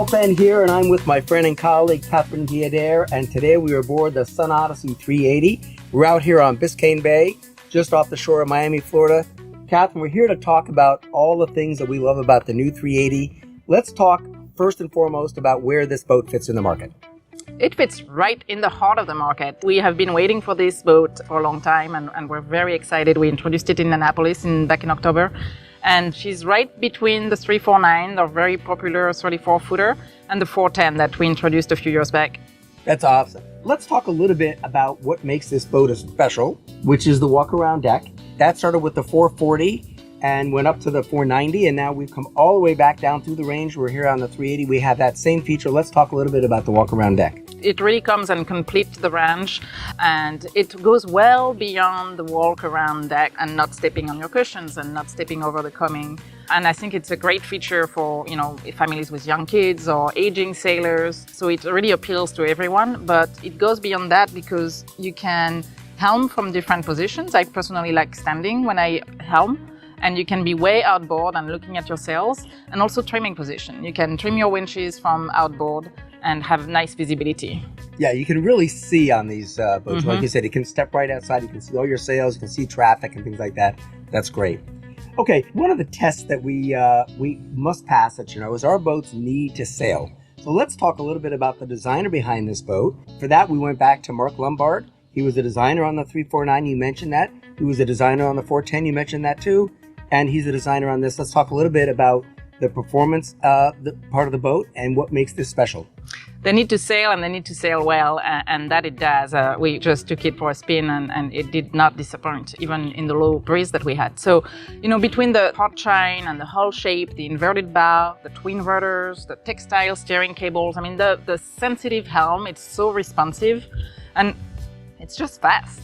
Paul Fenn here, and I'm with my friend and colleague Catherine Guillader, and today we are aboard the Sun Odyssey 380. We're out here on Biscayne Bay, just off the shore of Miami, Florida. Catherine, we're here to talk about all the things that we love about the new 380. Let's talk first and foremost about where this boat fits in the market. It fits right in the heart of the market. We have been waiting for this boat for a long time, and we're very excited. We introduced it in Annapolis back in October. And she's right between the 349, the very popular 34-footer, and the 410 that we introduced a few years back. That's awesome. Let's talk a little bit about what makes this boat special, which is the walk-around deck. That started with the 440 and went up to the 490, and now we've come all the way back down through the range. We're here on the 380. We have that same feature. Let's talk a little bit about the walk-around deck. It really comes and completes the range, and it goes well beyond the walk-around deck and not stepping on your cushions and not stepping over the coaming. And I think it's a great feature for, families with young kids or aging sailors. So it really appeals to everyone, but it goes beyond that because you can helm from different positions. I personally like standing when I helm. And you can be way outboard and looking at your sails, and also trimming position. You can trim your winches from outboard and have nice visibility. Yeah, you can really see on these boats. Like you said, you can step right outside, you can see all your sails, you can see traffic and things like that. That's great. Okay, one of the tests that we must pass at Jeanneau is our boats need to sail. So let's talk a little bit about the designer behind this boat. For that, we went back to Mark Lombard. He was a designer on the 349, you mentioned that. He was a designer on the 410, you mentioned that too. And he's a designer on this. Let's talk a little bit about the performance the part of the boat and what makes this special. They need to sail, and they need to sail well, and that it does. We just took it for a spin, and it did not disappoint, even in the low breeze that we had. So, between the hot chine and the hull shape, the inverted bow, the twin ruders, the textile steering cables, the sensitive helm, it's so responsive, and it's just fast,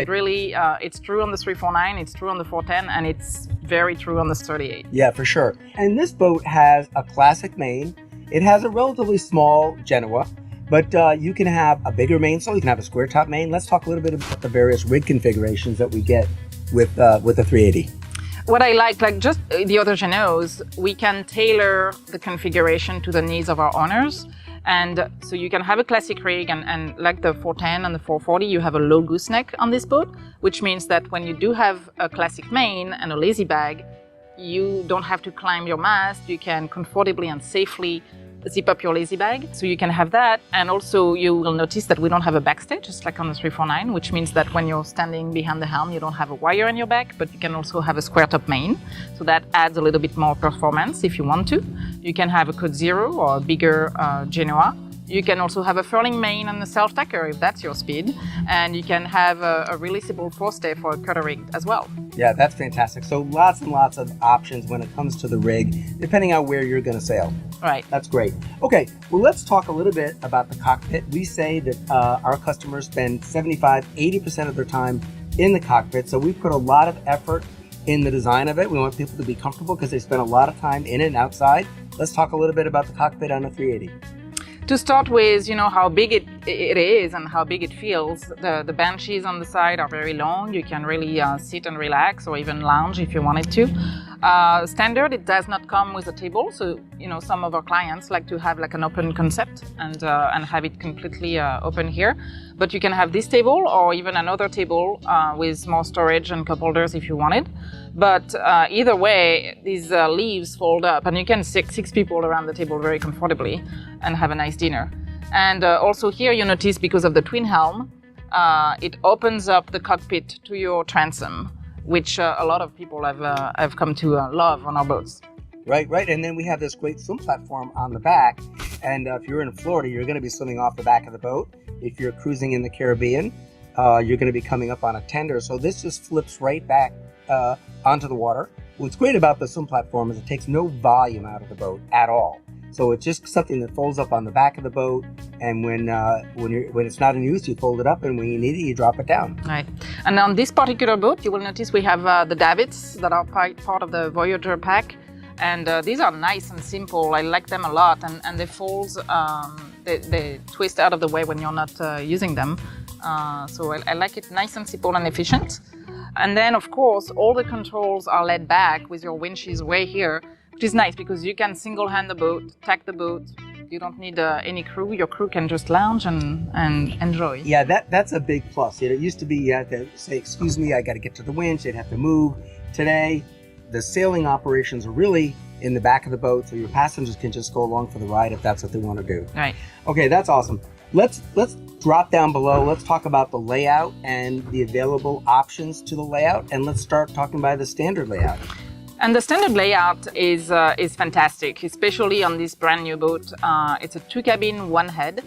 really, it's true on the 349, it's true on the 410, and it's very true on the 38. Yeah, for sure. And this boat has a classic main. It has a relatively small Jeanneau, but you can have a bigger mainsail, you can have a square top main. Let's talk a little bit about the various rig configurations that we get with the 380. What I like just the other Jeanneaus, we can tailor the configuration to the needs of our owners. And so you can have a classic rig, and like the 410 and the 440, you have a low gooseneck on this boat, which means that when you do have a classic main and a lazy bag, you don't have to climb your mast. You can comfortably and safely zip up your lazy bag. So you can have that. And also you will notice that we don't have a backstay, just like on the 349, which means that when you're standing behind the helm, you don't have a wire in your back, but you can also have a square top main. So that adds a little bit more performance if you want to. You can have a Code Zero or a bigger Jeanneau. You can also have a furling main and a self-tacker if that's your speed. And you can have a releasable forestay for a cutter rig as well. Yeah, that's fantastic. So lots and lots of options when it comes to the rig, depending on where you're going to sail. Right. That's great. Okay, well, let's talk a little bit about the cockpit. We say that our customers spend 80% of their time in the cockpit. So we put a lot of effort in the design of it. We want people to be comfortable because they spend a lot of time in it and outside. Let's talk a little bit about the cockpit on a 380. To start with, how big it is and how big it feels. The benches on the side are very long. You can really sit and relax or even lounge if you wanted to. Standard, it does not come with a table. So, some of our clients like to have like an open concept and have it completely open here. But you can have this table or even another table with more storage and cup holders if you wanted. But either way, these leaves fold up, and you can sit 6 people around the table very comfortably and have a nice dinner. And also here you notice, because of the twin helm, it opens up the cockpit to your transom, which a lot of people have come to love on our boats. Right. And then we have this great swim platform on the back. And if you're in Florida, you're going to be swimming off the back of the boat. If you're cruising in the Caribbean, you're going to be coming up on a tender. So this just flips right back onto the water. What's great about the swim platform is it takes no volume out of the boat at all. So it's just something that folds up on the back of the boat, and when it's not in use, you fold it up, and when you need it, you drop it down. Right. And on this particular boat, you will notice we have the davits that are part of the Voyager pack, and these are nice and simple. I like them a lot, and they fold, they twist out of the way when you're not using them. So I like it nice and simple and efficient. And then, of course, all the controls are laid back with your winches way here which is nice because you can single-hand the boat, tack the boat. You don't need any crew. Your crew can just lounge and enjoy. Yeah, that's a big plus. It used to be you had to say, excuse me, I got to get to the winch. They'd have to move. Today, the sailing operations are really in the back of the boat, so your passengers can just go along for the ride if that's what they want to do. Right. Okay, that's awesome. Let's drop down below. Let's talk about the layout and the available options to the layout, and let's start talking about the standard layout. And the standard layout is fantastic, especially on this brand new boat. It's a 2-cabin, 1-head,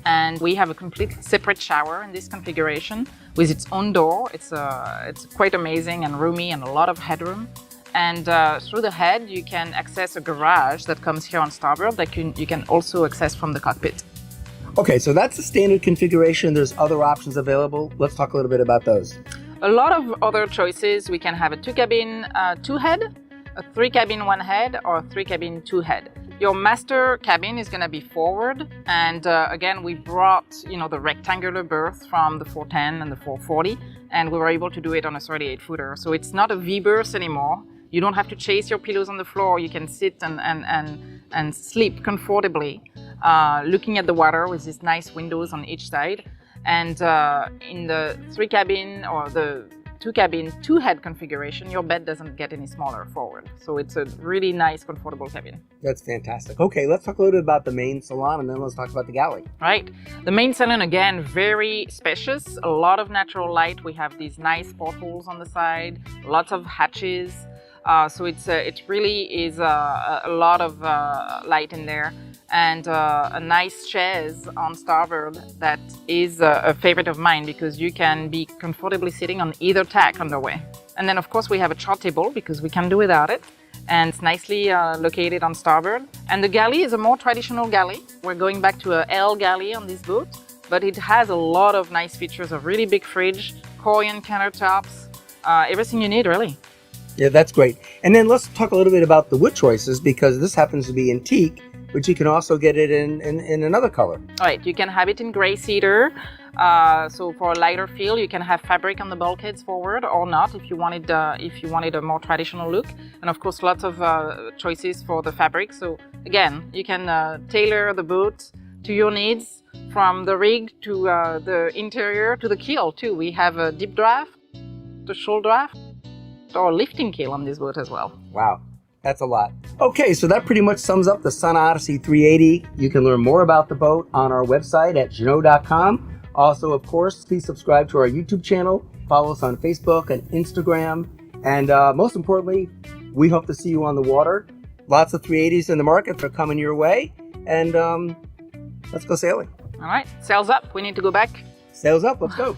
and we have a completely separate shower in this configuration with its own door. It's quite amazing and roomy and a lot of headroom. And through the head, you can access a garage that comes here on starboard that you can also access from the cockpit. Okay, so that's the standard configuration. There's other options available. Let's talk a little bit about those. A lot of other choices. We can have a 2-cabin, 2-head, a 3-cabin, 1-head, or a 3-cabin, 2-head. Your master cabin is going to be forward, and again, we brought the rectangular berth from the 410 and the 440, and we were able to do it on a 38-footer. So it's not a V-berth anymore. You don't have to chase your pillows on the floor. You can sit and sleep comfortably, looking at the water with these nice windows on each side. And in the 3-cabin or the 2-cabin, 2-head configuration, your bed doesn't get any smaller forward. So it's a really nice, comfortable cabin. That's fantastic. Okay, let's talk a little bit about the main salon, and then let's talk about the galley. Right. The main salon, again, very spacious, a lot of natural light. We have these nice portholes on the side, lots of hatches. So it really is a lot of light in there. And a nice chaise on starboard that is a favorite of mine because you can be comfortably sitting on either tack on the way. And then of course we have a chart table because we can do without it, and it's nicely located on starboard. And the galley is a more traditional galley. We're going back to a L galley on this boat, but it has a lot of nice features, a really big fridge, Korean countertops, everything you need really. Yeah, that's great. And then let's talk a little bit about the wood choices, because this happens to be antique, but you can also get it in another color. All right, you can have it in gray cedar. So for a lighter feel, you can have fabric on the bulkheads forward or not if you wanted a more traditional look. And of course, lots of choices for the fabric. So again, you can tailor the boat to your needs, from the rig to the interior to the keel too. We have a deep draft, the shoal draft, or lifting keel on this boat as well. Wow. That's a lot. Okay, so that pretty much sums up the Sun Odyssey 380. You can learn more about the boat on our website at Jeanneau.com. Also, of course, please subscribe to our YouTube channel. Follow us on Facebook and Instagram. And most importantly, we hope to see you on the water. Lots of 380s in the market that are coming your way. And let's go sailing. All right, sails up. We need to go back. Sails up. Let's go.